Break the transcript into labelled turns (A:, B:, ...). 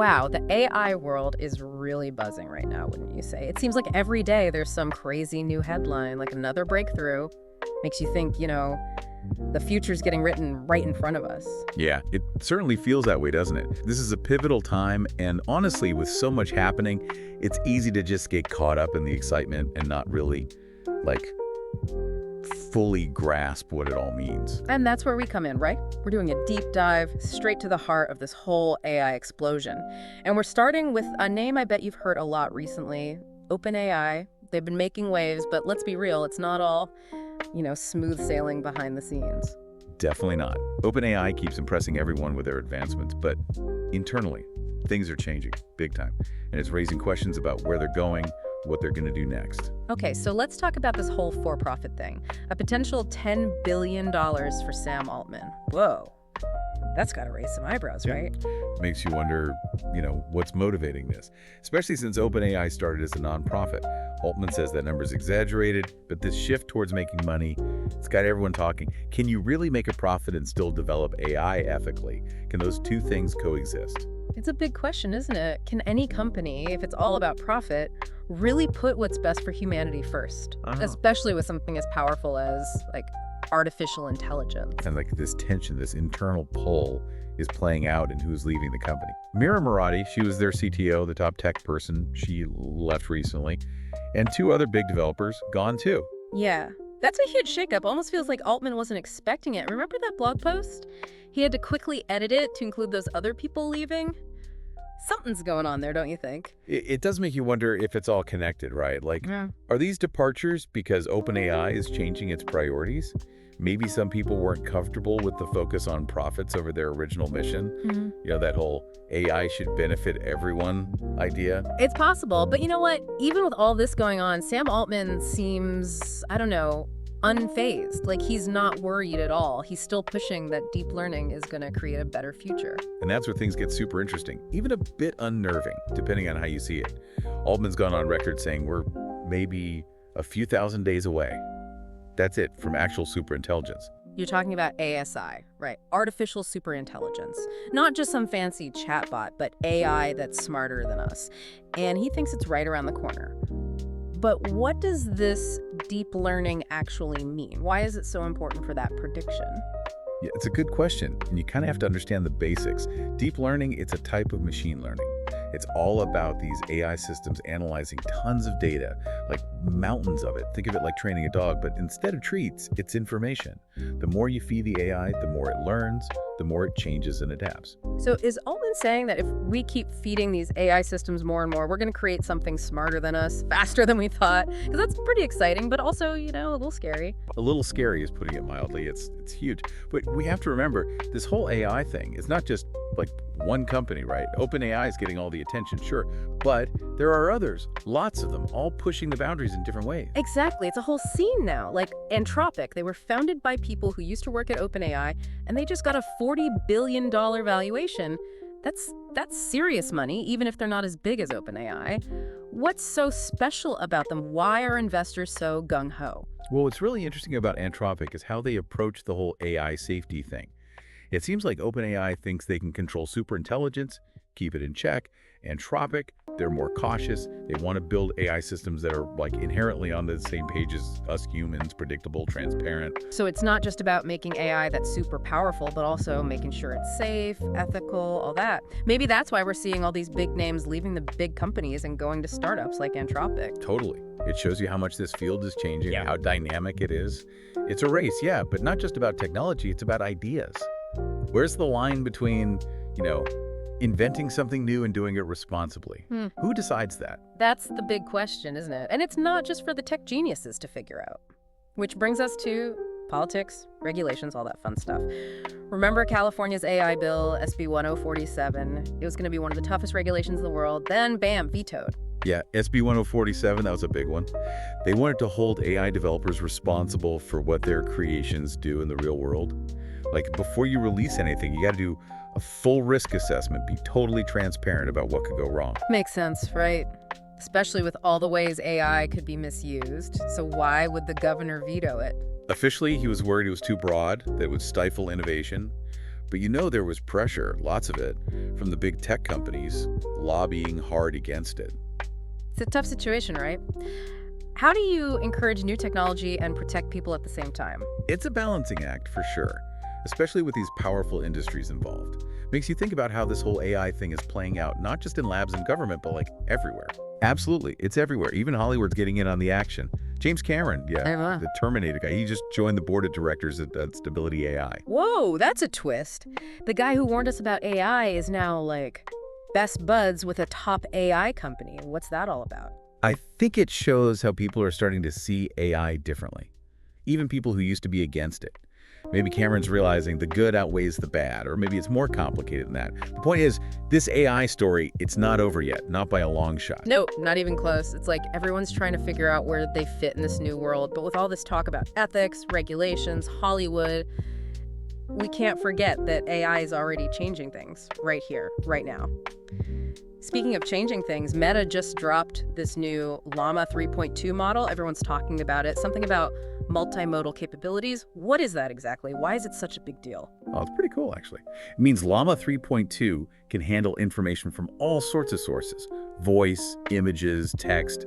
A: Wow, the AI world is really buzzing right now, wouldn't you say? It seems like every day there's some crazy new headline, like another breakthrough. Makes you think, the future's getting written right in front of us.
B: Yeah, it certainly feels that way, doesn't it? This is a pivotal time, and honestly, with so much happening, it's easy to just get caught up in the excitement and not really, like, fully grasp what it all means.
A: And that's where we come in, right? We're doing a deep dive straight to the heart of this whole AI explosion. And we're starting with a name I bet you've heard a lot recently, OpenAI. They've been making waves, but let's be real, it's not all, smooth sailing behind the scenes.
B: Definitely not. OpenAI keeps impressing everyone with their advancements, but internally, things are changing big time. And it's raising questions about where they're going, what they're going to do next.
A: Okay, so let's talk about this whole for-profit thing. A potential $10 billion for Sam Altman. Whoa, that's got to raise some eyebrows, right?
B: Makes you wonder, what's motivating this? Especially since OpenAI started as a nonprofit. Altman says that number's exaggerated, but this shift towards making money, it's got everyone talking. Can you really make a profit and still develop AI ethically? Can those two things coexist?
A: It's a big question, isn't it? Can any company, if it's all about profit, really put what's best for humanity first? Especially with something as powerful as, artificial intelligence.
B: And this tension, this internal pull is playing out in who's leaving the company. Mira Murati, she was their CTO, the top tech person. She left recently. And two other big developers gone too.
A: Yeah, that's a huge shakeup. Almost feels like Altman wasn't expecting it. Remember that blog post? He had to quickly edit it to include those other people leaving. Something's going on there, don't you think?
B: It does make you wonder if it's all connected, right? Are these departures because OpenAI is changing its priorities? Maybe some people weren't comfortable with the focus on profits over their original mission. That whole AI should benefit everyone idea.
A: It's possible, but you know what? Even with all this going on, Sam Altman seems, unfazed. He's not worried at all. He's still pushing that deep learning is going to create a better future.
B: And that's where things get super interesting, even a bit unnerving, depending on how you see it. Altman's gone on record saying we're maybe a few thousand days away. That's it from actual superintelligence.
A: You're talking about ASI, right? Artificial superintelligence. Not just some fancy chatbot, but AI that's smarter than us. And he thinks it's right around the corner. But what does this deep learning actually mean? Why is it so important for that prediction?
B: Yeah, it's a good question, and you kind of have to understand the basics. Deep learning, it's a type of machine learning. It's all about these AI systems analyzing tons of data, like mountains of it. Think of it like training a dog, but instead of treats, it's information. The more you feed the AI, the more it learns, the more it changes and adapts.
A: So is Altman saying that if we keep feeding these AI systems more and more, we're going to create something smarter than us, faster than we thought? Because that's pretty exciting, but also, a little scary.
B: A little scary is putting it mildly. It's huge. But we have to remember, this whole AI thing is not just one company, right? OpenAI is getting all the attention, sure, but there are others, lots of them, all pushing the boundaries in different ways.
A: Exactly. It's a whole scene now. Like Anthropic, they were founded by people who used to work at OpenAI, and they just got a $40 billion valuation. That's serious money, even if they're not as big as OpenAI. What's so special about them? Why are investors so gung-ho?
B: Well, what's really interesting about Anthropic is how they approach the whole AI safety thing. It seems like OpenAI thinks they can control superintelligence, keep it in check. Anthropic, they're more cautious. They want to build AI systems that are inherently on the same page as us humans, predictable, transparent.
A: So it's not just about making AI that's super powerful, but also making sure it's safe, ethical, all that. Maybe that's why we're seeing all these big names leaving the big companies and going to startups like Anthropic.
B: Totally. It shows you how much this field is changing, how dynamic it is. It's a race, yeah, but not just about technology, it's about ideas. Where's the line between, inventing something new and doing it responsibly? Who decides that?
A: That's the big question, isn't it? And it's not just for the tech geniuses to figure out. Which brings us to politics, regulations, all that fun stuff. Remember California's AI bill, SB 1047? It was going to be one of the toughest regulations in the world. Then, bam, vetoed.
B: Yeah, SB 1047, that was a big one. They wanted to hold AI developers responsible for what their creations do in the real world. Before you release anything, you got to do a full risk assessment, be totally transparent about what could go wrong.
A: Makes sense, right? Especially with all the ways AI could be misused. So why would the governor veto it?
B: Officially, he was worried it was too broad, that it would stifle innovation. But there was pressure, lots of it, from the big tech companies lobbying hard against it.
A: It's a tough situation, right? How do you encourage new technology and protect people at the same time?
B: It's a balancing act for sure, especially with these powerful industries involved. Makes you think about how this whole AI thing is playing out, not just in labs and government, but like everywhere. Absolutely, it's everywhere. Even Hollywood's getting in on the action. James Cameron, the Terminator guy, he just joined the board of directors at Stability AI.
A: Whoa, that's a twist. The guy who warned us about AI is now, like, best buds with a top AI company. What's that all about?
B: I think it shows how people are starting to see AI differently, even people who used to be against it. Maybe Cameron's realizing the good outweighs the bad, or maybe it's more complicated than that. The point is, this AI story, it's not over yet, not by a long shot.
A: Nope, not even close. It's like everyone's trying to figure out where they fit in this new world. But with all this talk about ethics, regulations, Hollywood, we can't forget that AI is already changing things right here, right now. Speaking of changing things, Meta just dropped this new LLAMA 3.2 model. Everyone's talking about it. Something about multimodal capabilities. What is that exactly? Why is it such a big deal?
B: Oh, it's pretty cool, actually. It means LLAMA 3.2 can handle information from all sorts of sources: voice, images, text.